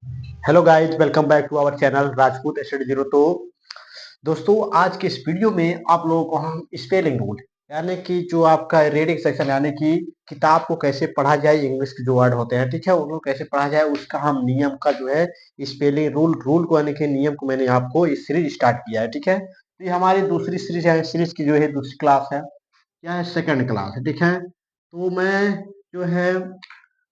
Hello guys, welcome back to our channel Rajput study zero. तो दोस्तों, आज के इस वीडियो में आप लोगों को हम स्पेलिंग रूल यानी कि जो आपका रीडिंग सेक्शन यानी कि किताब को कैसे पढ़ा जाए, इंग्लिश के जो वर्ड होते हैं, ठीक है, उनको कैसे पढ़ा जाए, उसका हम नियम का जो है स्पेलिंग रूल को यानी कि नियम को मैंने आपको इस सीरीज स्टार्ट किया है। ठीक है, तो ये हमारी दूसरी सीरीज है। सीरीज की जो है दूसरी क्लास है, क्या है, सेकंड क्लास है। ठीक है, तो मैं जो है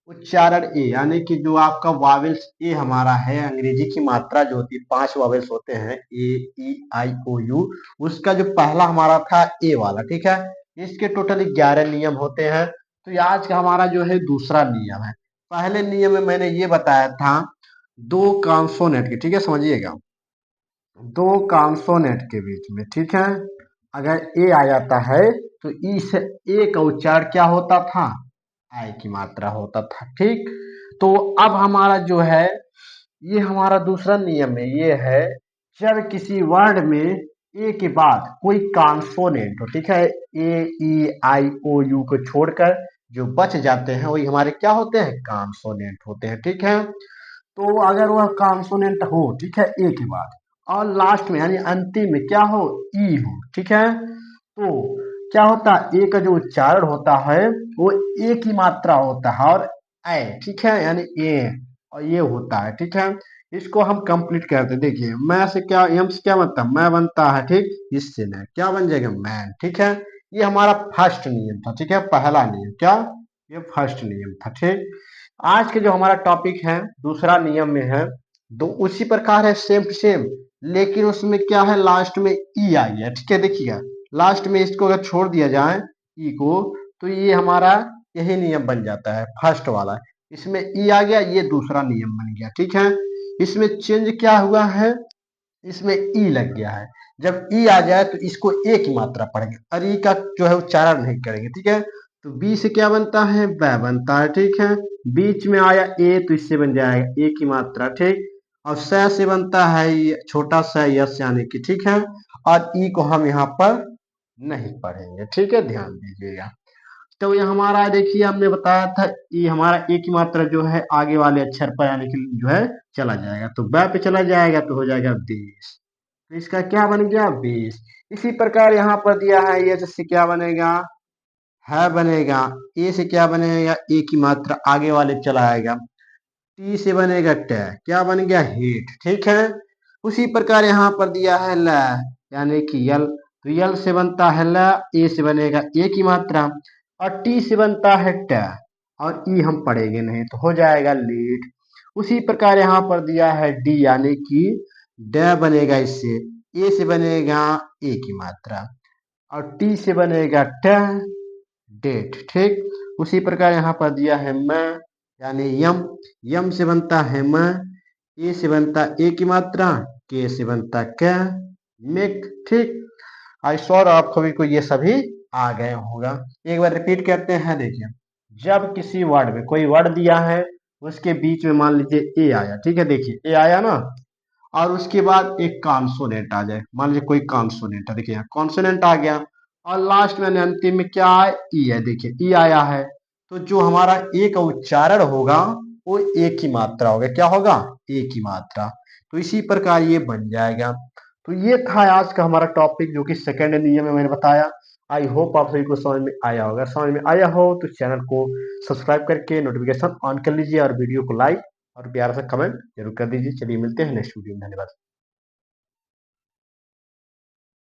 उच्चारण ए यानी कि जो आपका वावेल्स ए हमारा है, अंग्रेजी की मात्रा जो होती है, 5 वावेल्स होते हैं, ए ई आई ओ यू। उसका जो पहला हमारा था ए वाला। ठीक है, इसके टोटल 11 नियम होते हैं। तो ये आज का हमारा जो है दूसरा नियम है। पहले नियम में मैंने ये बताया था दो कॉन्सोनेंट के, ठीक है, समझिएगा, दो कॉन्सोनेंट के बीच में, ठीक है, अगर ए आ जाता है तो इस ए का उच्चारण क्या होता था, आई की मात्रा होता था। ठीक, तो अब हमारा जो है ये हमारा दूसरा नियम है, ये है जब किसी वर्ड में ए के बाद कोई कॉन्सोनेंट हो, ठीक है, ए ई आई ओ यू को छोड़कर जो बच जाते हैं वही हमारे क्या होते हैं, कॉन्सोनेंट होते हैं। ठीक है, तो अगर वह कॉन्सोनेंट हो, ठीक है, ए के बाद और लास्ट में यानी अंतिम में क्या हो, ई हो, ठीक है, तो क्या होता है, ए का जो उच्चारण होता है वो ए की मात्रा होता है और ए, ठीक है, यानी ए और ये होता है। ठीक है, इसको हम कंप्लीट करते हैं। देखिए, मैं से क्या, एम से क्या बनता है, मैं बनता है। ठीक, इससे मैं क्या बन जाएगा, मैन। ठीक है, ये हमारा फर्स्ट नियम था। ठीक है, पहला नियम क्या, ये फर्स्ट नियम था। ठीक, आज के जो हमारा टॉपिक है दूसरा नियम में है, दो उसी प्रकार है, सेम टू सेम, लेकिन उसमें क्या है, लास्ट में ई आ गया। ठीक है, देखिएगा, लास्ट में इसको अगर छोड़ दिया जाए ई को, तो ये हमारा यही नियम बन जाता है, फर्स्ट वाला। इसमें ई आ गया, ये दूसरा नियम बन गया। ठीक है, इसमें चेंज क्या हुआ है, इसमें ई लग गया है। जब ई आ जाए तो इसको ए की मात्रा पढ़ेंगे और ई का जो है उच्चारण नहीं करेंगे। ठीक है, तो बी से क्या बनता है, बै बनता है। ठीक है, बीच में आया ए तो इससे बन जाएगा ए की मात्रा। ठीक, और स से बनता है ये छोटा सा यस यानी कि, ठीक है, और ई को हम यहाँ पर नहीं पढ़ेंगे। ठीक है, ध्यान दीजिएगा। तो ये हमारा देखिए, हमने बताया था ये हमारा ए की मात्रा जो है आगे वाले अक्षर पर यानी कि जो है चला जाएगा, तो बै पे चला जाएगा तो हो जाएगा 20। तो इसका क्या बन गया, 20। इसी प्रकार यहाँ पर दिया है ये, जिससे क्या बनेगा, है बनेगा। ए से क्या बनेगा, ए की मात्रा आगे वाले चला आएगा। टी से बनेगा ट, क्या बन गया, हीट। ठीक है, उसी प्रकार यहाँ पर दिया है ल यानी कि यल, तो यल से बनता है ल, ए से बनेगा ए की मात्रा और टी से बनता है ट और ई हम पढ़ेंगे नहीं तो हो जाएगा लीड। उसी प्रकार यहाँ पर दिया है डी यानी कि ड बनेगा, इससे ए से बनेगा ए की मात्रा और टी से बनेगा ट, डेट। ठीक, उसी प्रकार यहाँ पर दिया है मैं यानी यम, यम से बनता है मैं, ए से बनता ए की मात्रा, के से बनता क, मेक। ठीक, आई श्योर आपको भी को ये सभी आ गए होगा। एक बार रिपीट करते हैं। देखिए, जब किसी वर्ड में कोई वर्ड दिया है, उसके बीच में मान लीजिए ए आया, ठीक है, देखिए ए आया ना, और उसके बाद एक कॉन्सोनेंट आ जाए, मान लीजिए कोई कॉन्सोनेंट है, देखिए कॉन्सोनेंट आ गया और लास्ट में अंतिम में क्या है, ई है। देखिए ई आया है, तो जो हमारा ए का उच्चारण होगा वो ए की मात्रा होगा, क्या होगा, ए की मात्रा। तो इसी प्रकार ये बन जाएगा। तो ये था आज का हमारा टॉपिक, जो कि सेकंड नियम में मैंने बताया। आई होप आप सभी को समझ में आया होगा। समझ में आया हो तो चैनल को सब्सक्राइब करके नोटिफिकेशन ऑन कर लीजिए और वीडियो को लाइक और प्यारा सा कमेंट जरूर कर दीजिए। चलिए मिलते हैं नेक्स्ट वीडियो में, धन्यवाद।